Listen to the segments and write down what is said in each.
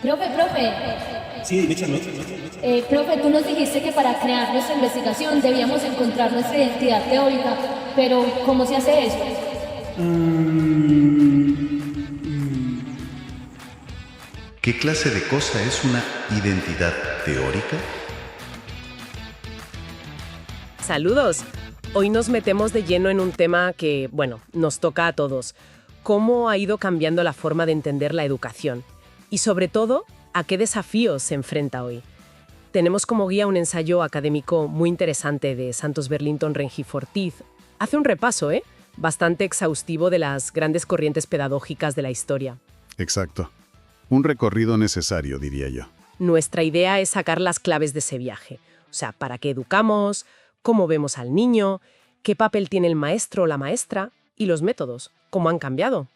Profe, Sí, dime, Charlotte. profe, tú nos dijiste que para crear nuestra investigación debíamos encontrar nuestra identidad teórica, pero ¿cómo se hace eso? ¿Qué clase de cosa es una identidad teórica? Saludos. Hoy nos metemos de lleno en un tema que, bueno, nos toca a todos. ¿Cómo ha ido cambiando la forma de entender la educación? Y sobre todo, ¿a qué desafíos se enfrenta hoy? Tenemos como guía un ensayo académico muy interesante de Santos Berlinton Rengifo Ortiz. Hace un repaso, bastante exhaustivo de las grandes corrientes pedagógicas de la historia. Exacto. Un recorrido necesario, diría yo. Nuestra idea es sacar las claves de ese viaje. O sea, ¿para qué educamos? ¿Cómo vemos al niño? ¿Qué papel tiene el maestro o la maestra? Y los métodos, ¿cómo han cambiado?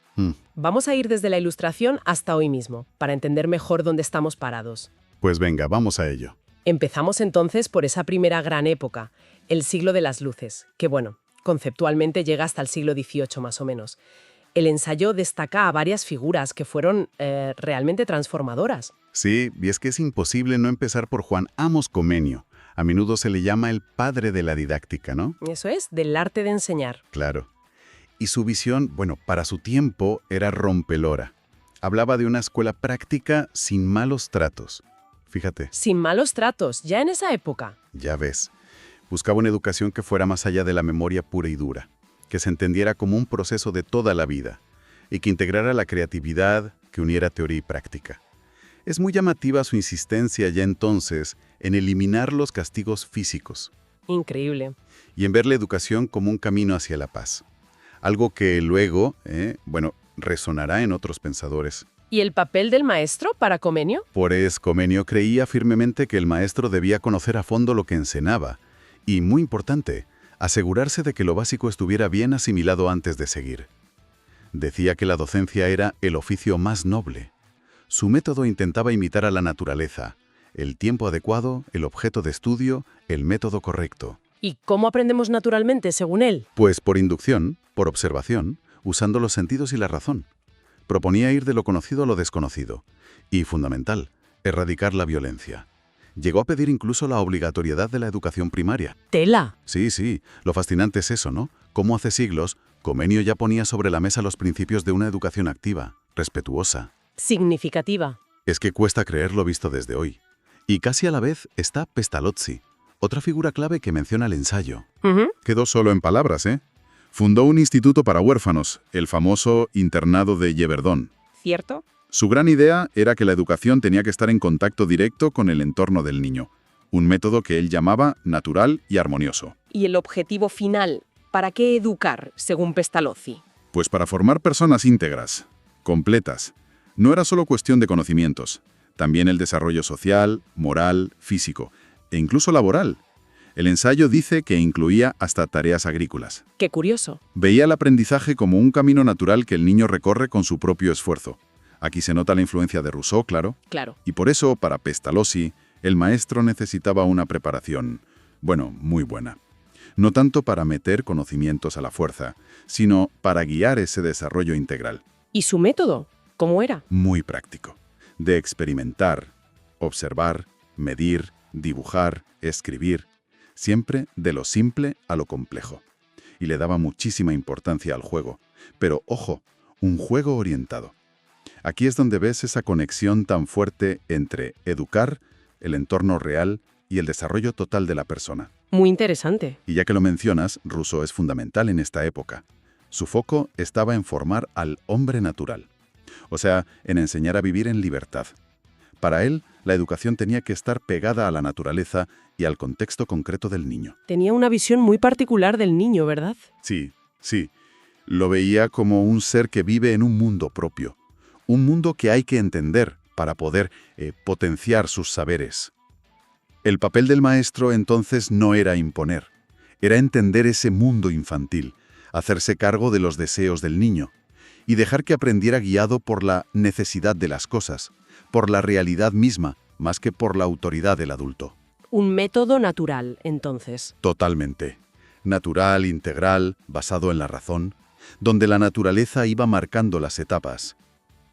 Vamos a ir desde la ilustración hasta hoy mismo, para entender mejor dónde estamos parados. Pues venga, vamos a ello. Empezamos entonces por esa primera gran época, el siglo de las luces, que bueno, conceptualmente llega hasta el siglo XVIII más o menos. El ensayo destaca a varias figuras que fueron realmente transformadoras. Sí, y es que es imposible no empezar por Juan Amos Comenio. A menudo se le llama el padre de la didáctica, ¿no? Eso es, del arte de enseñar. Claro. Y su visión, bueno, para su tiempo era rompelora. Hablaba de una escuela práctica sin malos tratos. Fíjate. Sin malos tratos, ya en esa época. Ya ves. Buscaba una educación que fuera más allá de la memoria pura y dura, que se entendiera como un proceso de toda la vida y que integrara la creatividad, que uniera teoría y práctica. Es muy llamativa su insistencia ya entonces en eliminar los castigos físicos Increíble. y en ver la educación como un camino hacia la paz. Algo que luego, resonará en otros pensadores. ¿Y el papel del maestro para Comenio? Por eso Comenio creía firmemente que el maestro debía conocer a fondo lo que enseñaba y, muy importante, asegurarse de que lo básico estuviera bien asimilado antes de seguir. Decía que la docencia era el oficio más noble. Su método intentaba imitar a la naturaleza, el tiempo adecuado, el objeto de estudio, el método correcto. ¿Y cómo aprendemos naturalmente, según él? Pues por inducción, por observación, usando los sentidos y la razón. Proponía ir de lo conocido a lo desconocido. Y, fundamental, erradicar la violencia. Llegó a pedir incluso la obligatoriedad de la educación primaria. ¡Tela! Sí, lo fascinante es eso, ¿no? Cómo hace siglos, Comenio ya ponía sobre la mesa los principios de una educación activa, respetuosa. Significativa. Es que cuesta creerlo visto desde hoy. Y casi a la vez está Pestalozzi, otra figura clave que menciona el ensayo. Quedó solo en palabras, ¿eh? Fundó un instituto para huérfanos, el famoso internado de Yeverdon. ¿Cierto? Su gran idea era que la educación tenía que estar en contacto directo con el entorno del niño, un método que él llamaba natural y armonioso. ¿Y el objetivo final? ¿Para qué educar, según Pestalozzi? Pues para formar personas íntegras, completas. No era solo cuestión de conocimientos, también el desarrollo social, moral, físico e incluso laboral. El ensayo dice que incluía hasta tareas agrícolas. Qué curioso. Veía el aprendizaje como un camino natural que el niño recorre con su propio esfuerzo. Aquí se nota la influencia de Rousseau, claro. Claro. Y por eso, para Pestalozzi, el maestro necesitaba una preparación, muy buena. No tanto para meter conocimientos a la fuerza, sino para guiar ese desarrollo integral. ¿Y su método? ¿Cómo era? Muy práctico. De experimentar, observar, medir, dibujar, escribir. Siempre de lo simple a lo complejo. Y le daba muchísima importancia al juego. Pero, ojo, un juego orientado. Aquí es donde ves esa conexión tan fuerte entre educar, el entorno real y el desarrollo total de la persona. Muy interesante. Y ya que lo mencionas, Rousseau es fundamental en esta época. Su foco estaba en formar al hombre natural. O sea, en enseñar a vivir en libertad. Para él, la educación tenía que estar pegada a la naturaleza y al contexto concreto del niño. Tenía una visión muy particular del niño, ¿verdad? Sí. Lo veía como un ser que vive en un mundo propio. Un mundo que hay que entender para poder potenciar sus saberes. El papel del maestro entonces no era imponer, era entender ese mundo infantil, hacerse cargo de los deseos del niño y dejar que aprendiera guiado por la necesidad de las cosas, por la realidad misma, más que por la autoridad del adulto. Un método natural, entonces. Totalmente. Natural, integral, basado en la razón, donde la naturaleza iba marcando las etapas.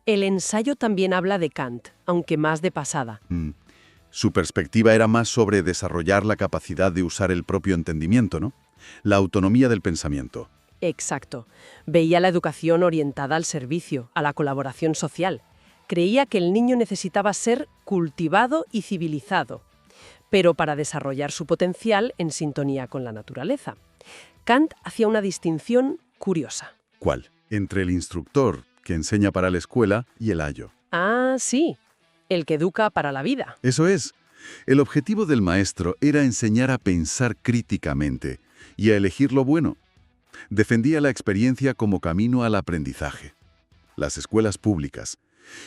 El ensayo también habla de Kant, aunque más de pasada. Su perspectiva era más sobre desarrollar la capacidad de usar el propio entendimiento, ¿no? La autonomía del pensamiento. Exacto. Veía la educación orientada al servicio, a la colaboración social. Creía que el niño necesitaba ser cultivado y civilizado, pero para desarrollar su potencial en sintonía con la naturaleza. Kant hacía una distinción curiosa. ¿Cuál? Entre el instructor, que enseña para la escuela, y el ayo. Ah, sí, el que educa para la vida. Eso es. El objetivo del maestro era enseñar a pensar críticamente y a elegir lo bueno. Defendía la experiencia como camino al aprendizaje. Las escuelas públicas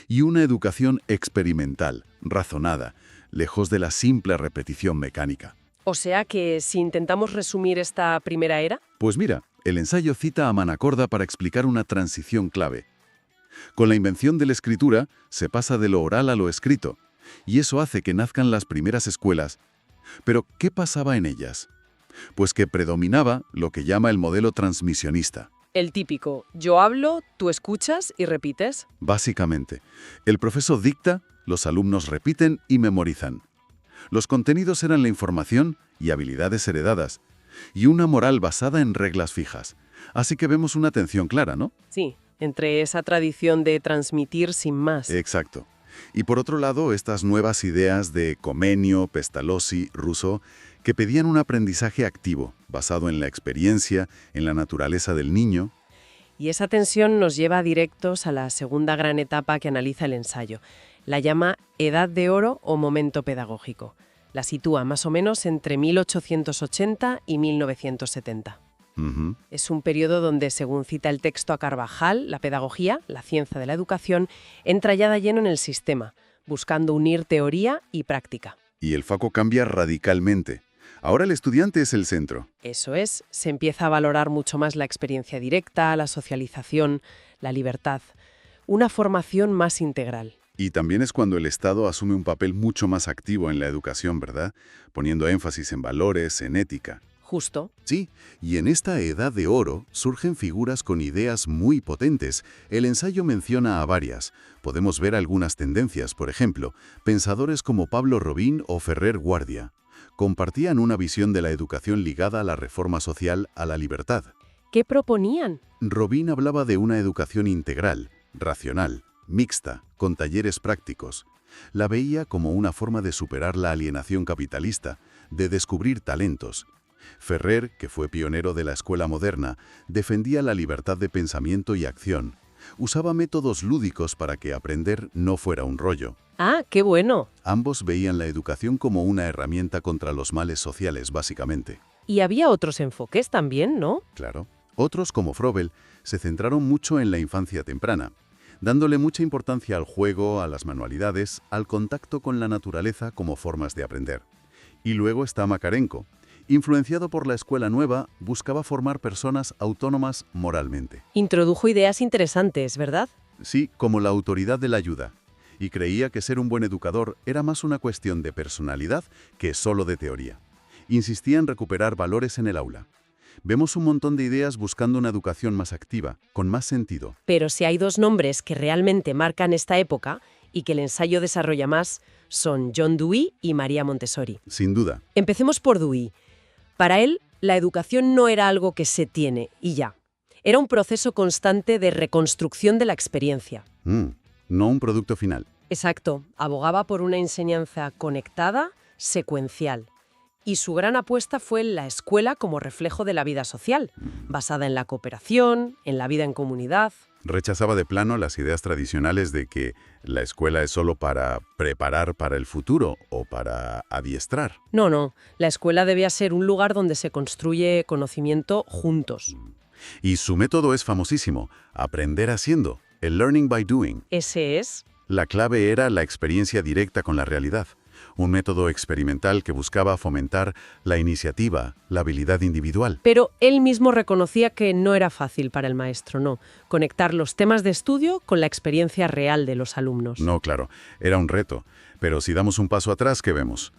y una educación experimental, razonada, lejos de la simple repetición mecánica. O sea que, si intentamos resumir esta primera era... Pues mira, el ensayo cita a Manacorda para explicar una transición clave. Con la invención de la escritura, se pasa de lo oral a lo escrito, y eso hace que nazcan las primeras escuelas. Pero, ¿qué pasaba en ellas? Pues que predominaba lo que llama el modelo transmisionista. El típico, yo hablo, tú escuchas y repites. Básicamente, el profesor dicta, los alumnos repiten y memorizan. Los contenidos eran la información y habilidades heredadas, y una moral basada en reglas fijas. Así que vemos una tensión clara, ¿no? Sí, entre esa tradición de transmitir sin más. Exacto. Y por otro lado, estas nuevas ideas de Comenio, Pestalozzi, Rousseau, que pedían un aprendizaje activo, basado en la experiencia, en la naturaleza del niño. Y esa tensión nos lleva directos a la segunda gran etapa que analiza el ensayo. La llama Edad de Oro o Momento Pedagógico. La sitúa más o menos entre 1880 y 1970. Es un periodo donde, según cita el texto a Carvajal, la pedagogía, la ciencia de la educación, entra ya de lleno en el sistema, buscando unir teoría y práctica. Y el foco cambia radicalmente. Ahora el estudiante es el centro. Eso es, se empieza a valorar mucho más la experiencia directa, la socialización, la libertad, una formación más integral. Y también es cuando el Estado asume un papel mucho más activo en la educación, ¿verdad? Poniendo énfasis en valores, en ética. Justo. Sí, y en esta edad de oro surgen figuras con ideas muy potentes. El ensayo menciona a varias. Podemos ver algunas tendencias, por ejemplo, pensadores como Pablo Robín o Ferrer Guardia. Compartían una visión de la educación ligada a la reforma social, a la libertad. ¿Qué proponían? Robín hablaba de una educación integral, racional, mixta, con talleres prácticos. La veía como una forma de superar la alienación capitalista, de descubrir talentos. Ferrer, que fue pionero de la escuela moderna, defendía la libertad de pensamiento y acción. Usaba métodos lúdicos para que aprender no fuera un rollo. ¡Ah, qué bueno! Ambos veían la educación como una herramienta contra los males sociales, básicamente. Y había otros enfoques también, ¿no? Claro. Otros, como Froebel, se centraron mucho en la infancia temprana, dándole mucha importancia al juego, a las manualidades, al contacto con la naturaleza como formas de aprender. Y luego está Makarenko. Influenciado por la escuela nueva, buscaba formar personas autónomas moralmente. Introdujo ideas interesantes, ¿verdad? Sí, como la autoridad de la ayuda. Y creía que ser un buen educador era más una cuestión de personalidad que solo de teoría. Insistía en recuperar valores en el aula. Vemos un montón de ideas buscando una educación más activa, con más sentido. Pero si hay dos nombres que realmente marcan esta época y que el ensayo desarrolla más, son John Dewey y María Montessori. Sin duda. Empecemos por Dewey. Para él, la educación no era algo que se tiene y ya. Era un proceso constante de reconstrucción de la experiencia. No un producto final. Exacto. Abogaba por una enseñanza conectada, secuencial. Y su gran apuesta fue la escuela como reflejo de la vida social, basada en la cooperación, en la vida en comunidad. Rechazaba de plano las ideas tradicionales de que la escuela es solo para preparar para el futuro o para adiestrar. No. La escuela debía ser un lugar donde se construye conocimiento juntos. Y su método es famosísimo, aprender haciendo, el learning by doing. Ese es. La clave era la experiencia directa con la realidad. Un método experimental que buscaba fomentar la iniciativa, la habilidad individual. Pero él mismo reconocía que no era fácil para el maestro, no. Conectar los temas de estudio con la experiencia real de los alumnos. No, claro, era un reto. Pero si damos un paso atrás, ¿qué vemos?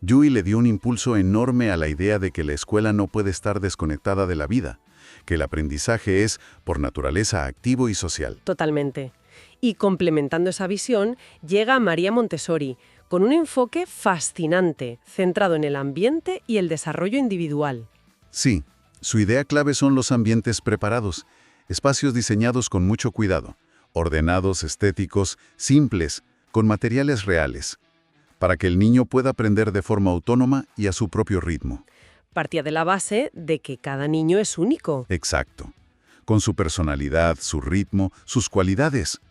Dewey le dio un impulso enorme a la idea de que la escuela no puede estar desconectada de la vida, que el aprendizaje es, por naturaleza, activo y social. Totalmente. Y complementando esa visión, llega María Montessori, con un enfoque fascinante, centrado en el ambiente y el desarrollo individual. Sí, su idea clave son los ambientes preparados, espacios diseñados con mucho cuidado, ordenados, estéticos, simples, con materiales reales, para que el niño pueda aprender de forma autónoma y a su propio ritmo. Partía de la base de que cada niño es único. Exacto. Con su personalidad, su ritmo, sus cualidades.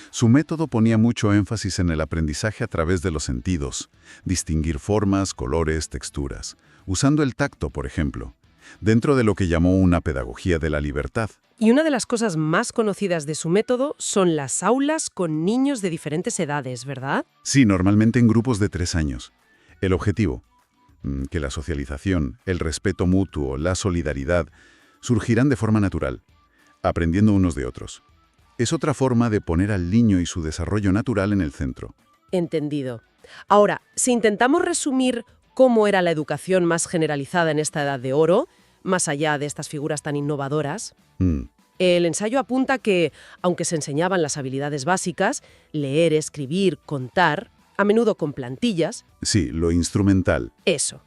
Su método ponía mucho énfasis en el aprendizaje a través de los sentidos, distinguir formas, colores, texturas, usando el tacto, por ejemplo, dentro de lo que llamó una pedagogía de la libertad. Y una de las cosas más conocidas de su método son las aulas con niños de diferentes edades, ¿verdad? Sí, normalmente en grupos de 3 años. El objetivo, que la socialización, el respeto mutuo, la solidaridad, surgirán de forma natural, aprendiendo unos de otros. Es otra forma de poner al niño y su desarrollo natural en el centro. Entendido. Ahora, si intentamos resumir cómo era la educación más generalizada en esta edad de oro, más allá de estas figuras tan innovadoras, el ensayo apunta que, aunque se enseñaban las habilidades básicas, leer, escribir, contar, a menudo con plantillas, Sí, lo instrumental. eso.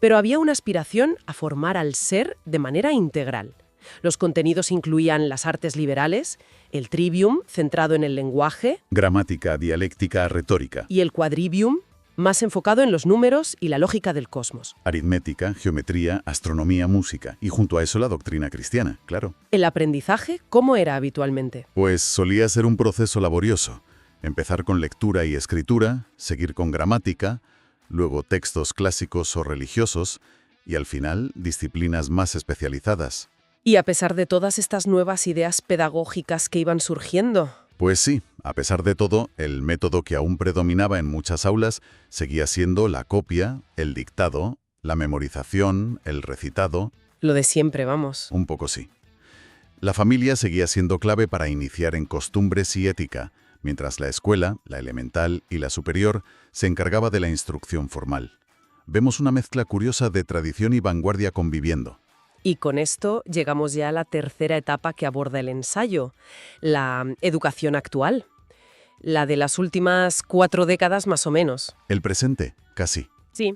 Pero había una aspiración a formar al ser de manera integral. Los contenidos incluían las artes liberales, el trivium, centrado en el lenguaje, Gramática, dialéctica, retórica. y el quadrivium, más enfocado en los números y la lógica del cosmos. Aritmética, geometría, astronomía, música. Y junto a eso la doctrina cristiana, claro. ¿El aprendizaje cómo era habitualmente? Pues solía ser un proceso laborioso. Empezar con lectura y escritura, seguir con gramática, luego textos clásicos o religiosos, y al final disciplinas más especializadas. Y a pesar de todas estas nuevas ideas pedagógicas que iban surgiendo, Pues sí, a pesar de todo, el método que aún predominaba en muchas aulas seguía siendo la copia, el dictado, la memorización, el recitado, lo de siempre, vamos. un poco sí. La familia seguía siendo clave para iniciar en costumbres y ética, mientras la escuela, la elemental y la superior, se encargaba de la instrucción formal. Vemos una mezcla curiosa de tradición y vanguardia conviviendo. Y con esto llegamos ya a la tercera etapa que aborda el ensayo, la educación actual. La de las últimas 4 décadas más o menos. El presente, casi. Sí.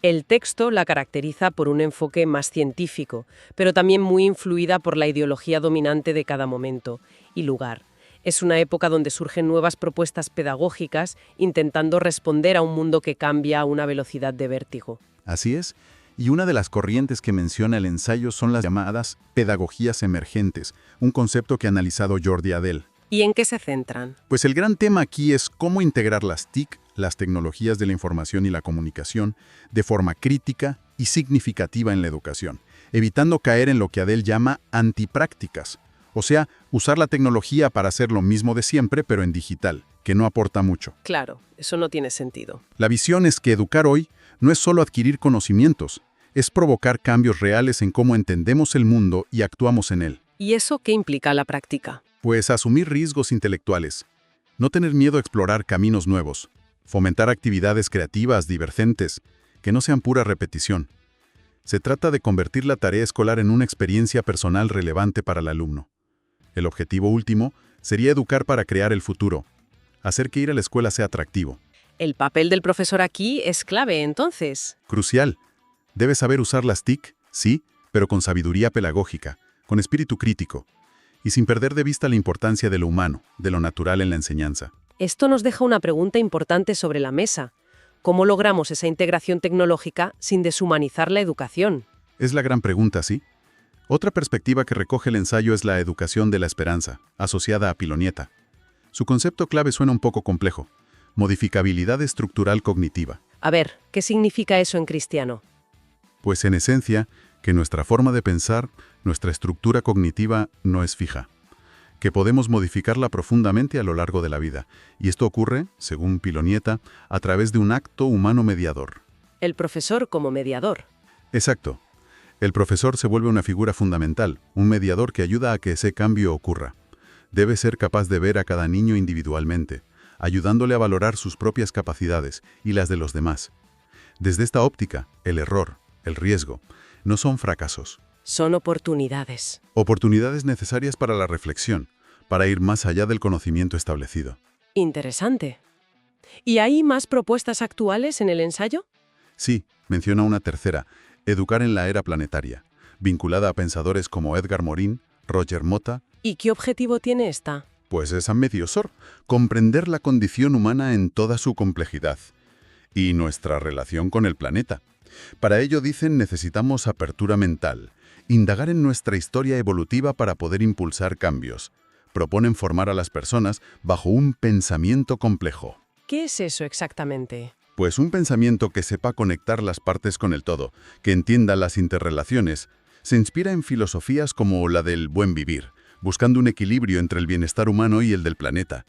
El texto la caracteriza por un enfoque más científico, pero también muy influida por la ideología dominante de cada momento y lugar. Es una época donde surgen nuevas propuestas pedagógicas intentando responder a un mundo que cambia a una velocidad de vértigo. Así es. Y una de las corrientes que menciona el ensayo son las llamadas pedagogías emergentes, un concepto que ha analizado Jordi Adel. ¿Y en qué se centran? Pues el gran tema aquí es cómo integrar las TIC, las tecnologías de la información y la comunicación, de forma crítica y significativa en la educación, evitando caer en lo que Adel llama antiprácticas, o sea, usar la tecnología para hacer lo mismo de siempre, pero en digital, que no aporta mucho. Claro, eso no tiene sentido. La visión es que educar hoy no es solo adquirir conocimientos, es provocar cambios reales en cómo entendemos el mundo y actuamos en él. ¿Y eso qué implica la práctica? Pues asumir riesgos intelectuales, no tener miedo a explorar caminos nuevos, fomentar actividades creativas, divergentes, que no sean pura repetición. Se trata de convertir la tarea escolar en una experiencia personal relevante para el alumno. El objetivo último sería educar para crear el futuro, hacer que ir a la escuela sea atractivo. El papel del profesor aquí es clave, entonces. Crucial. Debe saber usar las TIC, sí, pero con sabiduría pedagógica, con espíritu crítico, y sin perder de vista la importancia de lo humano, de lo natural en la enseñanza. Esto nos deja una pregunta importante sobre la mesa. ¿Cómo logramos esa integración tecnológica sin deshumanizar la educación? Es la gran pregunta, ¿sí? Otra perspectiva que recoge el ensayo es la educación de la esperanza, asociada a Pilonieta. Su concepto clave suena un poco complejo. Modificabilidad estructural cognitiva. A ver, ¿qué significa eso en cristiano? Pues en esencia, que nuestra forma de pensar, nuestra estructura cognitiva no es fija, que podemos modificarla profundamente a lo largo de la vida, y esto ocurre, según Pilonieta, a través de un acto humano mediador. El profesor como mediador. Exacto. El profesor se vuelve una figura fundamental, un mediador que ayuda a que ese cambio ocurra. Debe ser capaz de ver a cada niño individualmente, ayudándole a valorar sus propias capacidades y las de los demás. Desde esta óptica, el error, el riesgo, no son fracasos. Son oportunidades. Oportunidades necesarias para la reflexión, para ir más allá del conocimiento establecido. Interesante. ¿Y hay más propuestas actuales en el ensayo? Sí, menciona una tercera, educar en la era planetaria, vinculada a pensadores como Edgar Morin, Roger Motta. ¿Y qué objetivo tiene esta? Pues es a medio sor, comprender la condición humana en toda su complejidad y nuestra relación con el planeta. Para ello, dicen, necesitamos apertura mental, indagar en nuestra historia evolutiva para poder impulsar cambios. Proponen formar a las personas bajo un pensamiento complejo. ¿Qué es eso exactamente? Pues un pensamiento que sepa conectar las partes con el todo, que entienda las interrelaciones, se inspira en filosofías como la del buen vivir, buscando un equilibrio entre el bienestar humano y el del planeta.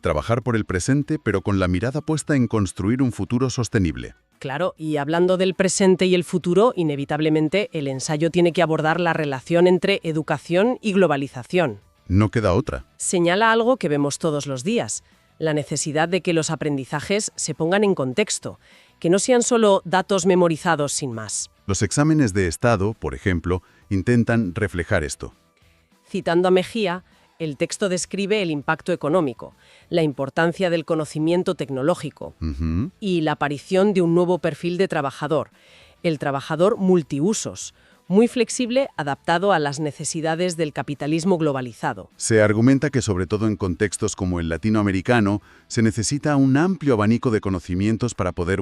Trabajar por el presente, pero con la mirada puesta en construir un futuro sostenible. Claro, y hablando del presente y el futuro, inevitablemente el ensayo tiene que abordar la relación entre educación y globalización. No queda otra. Señala algo que vemos todos los días, la necesidad de que los aprendizajes se pongan en contexto, que no sean solo datos memorizados sin más. Los exámenes de Estado, por ejemplo, intentan reflejar esto. Citando a Mejía, el texto describe el impacto económico, la importancia del conocimiento tecnológico y la aparición de un nuevo perfil de trabajador, el trabajador multiusos, muy flexible, adaptado a las necesidades del capitalismo globalizado. Se argumenta que, sobre todo en contextos como el latinoamericano, se necesita un amplio abanico de conocimientos para poder,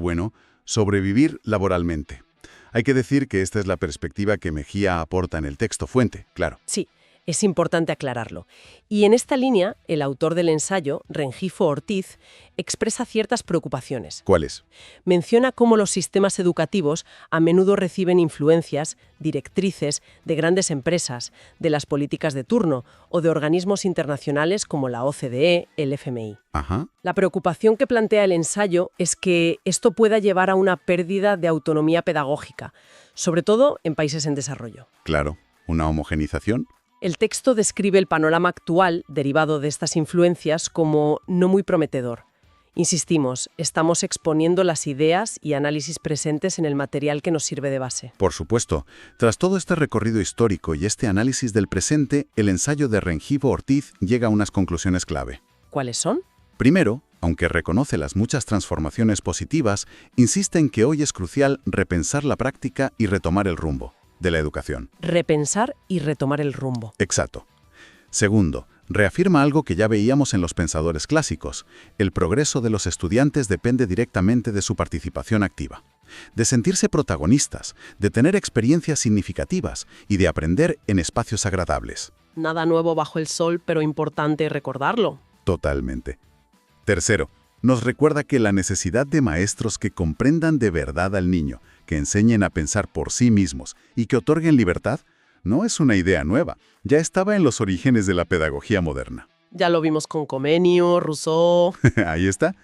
sobrevivir laboralmente. Hay que decir que esta es la perspectiva que Mejía aporta en el texto fuente, claro. Sí, es importante aclararlo. Y en esta línea, el autor del ensayo, Rengifo Ortiz, expresa ciertas preocupaciones. ¿Cuáles? Menciona cómo los sistemas educativos a menudo reciben influencias, directrices, de grandes empresas, de las políticas de turno o de organismos internacionales como la OCDE, el FMI. Ajá. La preocupación que plantea el ensayo es que esto pueda llevar a una pérdida de autonomía pedagógica, sobre todo en países en desarrollo. Claro. ¿Una homogenización? El texto describe el panorama actual, derivado de estas influencias, como no muy prometedor. Insistimos, estamos exponiendo las ideas y análisis presentes en el material que nos sirve de base. Por supuesto. Tras todo este recorrido histórico y este análisis del presente, el ensayo de Rengifo Ortiz llega a unas conclusiones clave. ¿Cuáles son? Primero, aunque reconoce las muchas transformaciones positivas, insiste en que hoy es crucial repensar la práctica y retomar el rumbo de la educación. Repensar y retomar el rumbo. Exacto. Segundo, reafirma algo que ya veíamos en los pensadores clásicos. El progreso de los estudiantes depende directamente de su participación activa, de sentirse protagonistas, de tener experiencias significativas y de aprender en espacios agradables. Nada nuevo bajo el sol, pero importante recordarlo. Totalmente. Tercero, nos recuerda que la necesidad de maestros que comprendan de verdad al niño, que enseñen a pensar por sí mismos y que otorguen libertad, no es una idea nueva, ya estaba en los orígenes de la pedagogía moderna. Ya lo vimos con Comenio, Rousseau. Ahí está.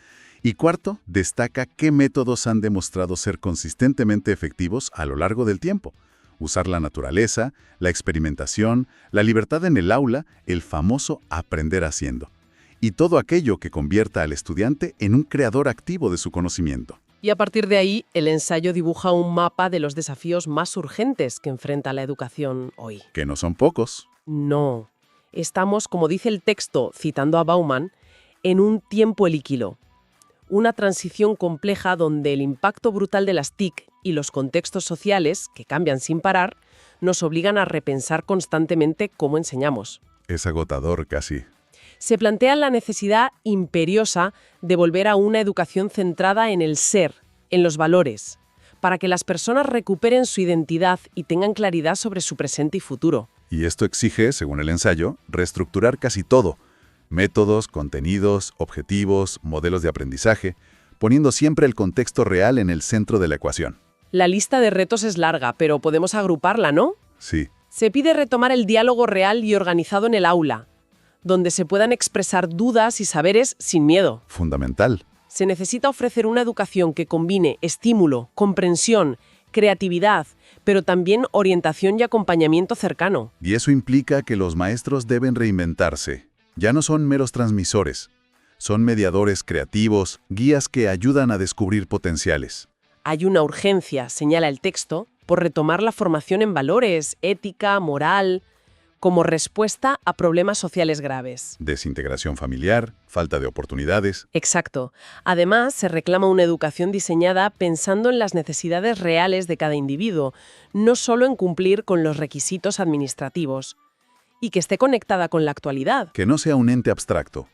Y cuarto, destaca qué métodos han demostrado ser consistentemente efectivos a lo largo del tiempo. Usar la naturaleza, la experimentación, la libertad en el aula, el famoso aprender haciendo. Y todo aquello que convierta al estudiante en un creador activo de su conocimiento. Y a partir de ahí, el ensayo dibuja un mapa de los desafíos más urgentes que enfrenta la educación hoy. Que no son pocos. No. Estamos, como dice el texto, citando a Bauman, en un tiempo líquido. Una transición compleja donde el impacto brutal de las TIC y los contextos sociales, que cambian sin parar, nos obligan a repensar constantemente cómo enseñamos. Es agotador casi. Se plantea la necesidad imperiosa de volver a una educación centrada en el ser, en los valores, para que las personas recuperen su identidad y tengan claridad sobre su presente y futuro. Y esto exige, según el ensayo, reestructurar casi todo. Métodos, contenidos, objetivos, modelos de aprendizaje, poniendo siempre el contexto real en el centro de la ecuación. La lista de retos es larga, pero podemos agruparla, ¿no? Sí. Se pide retomar el diálogo real y organizado en el aula, donde se puedan expresar dudas y saberes sin miedo. Fundamental. Se necesita ofrecer una educación que combine estímulo, comprensión, creatividad, pero también orientación y acompañamiento cercano. Y eso implica que los maestros deben reinventarse. Ya no son meros transmisores. Son mediadores creativos, guías que ayudan a descubrir potenciales. Hay una urgencia, señala el texto, por retomar la formación en valores, ética, moral, como respuesta a problemas sociales graves. Desintegración familiar, falta de oportunidades. Exacto. Además, se reclama una educación diseñada pensando en las necesidades reales de cada individuo, no solo en cumplir con los requisitos administrativos. Y que esté conectada con la actualidad. Que no sea un ente abstracto.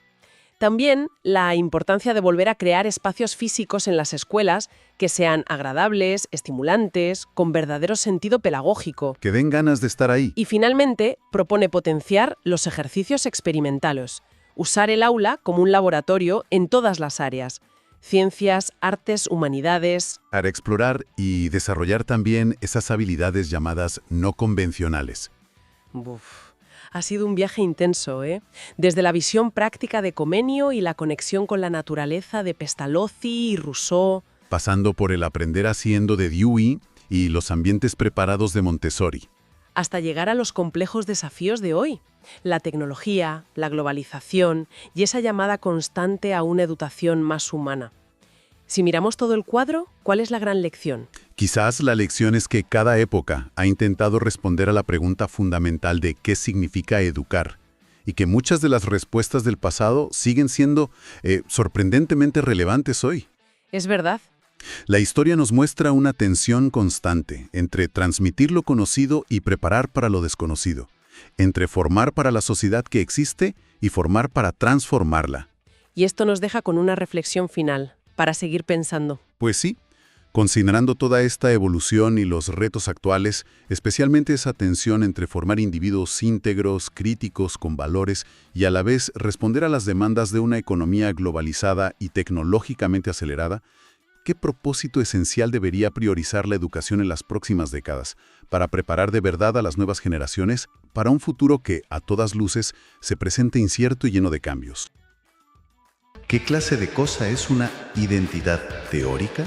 También la importancia de volver a crear espacios físicos en las escuelas que sean agradables, estimulantes, con verdadero sentido pedagógico. Que den ganas de estar ahí. Y finalmente, propone potenciar los ejercicios experimentales, usar el aula como un laboratorio en todas las áreas: ciencias, artes, humanidades. Para explorar y desarrollar también esas habilidades llamadas no convencionales. Uf. Ha sido un viaje intenso, ¿eh? Desde la visión práctica de Comenio y la conexión con la naturaleza de Pestalozzi y Rousseau, Pasando por el aprender haciendo de Dewey y los ambientes preparados de Montessori. hasta llegar a los complejos desafíos de hoy. La tecnología, la globalización y esa llamada constante a una educación más humana. Si miramos todo el cuadro, ¿cuál es la gran lección? Quizás la lección es que cada época ha intentado responder a la pregunta fundamental de qué significa educar, y que muchas de las respuestas del pasado siguen siendo sorprendentemente relevantes hoy. Es verdad. La historia nos muestra una tensión constante entre transmitir lo conocido y preparar para lo desconocido, entre formar para la sociedad que existe y formar para transformarla. Y esto nos deja con una reflexión final, para seguir pensando. Pues sí, considerando toda esta evolución y los retos actuales, especialmente esa tensión entre formar individuos íntegros, críticos, con valores, y a la vez responder a las demandas de una economía globalizada y tecnológicamente acelerada, ¿qué propósito esencial debería priorizar la educación en las próximas décadas para preparar de verdad a las nuevas generaciones para un futuro que, a todas luces, se presente incierto y lleno de cambios? ¿Qué clase de cosa es una identidad teórica?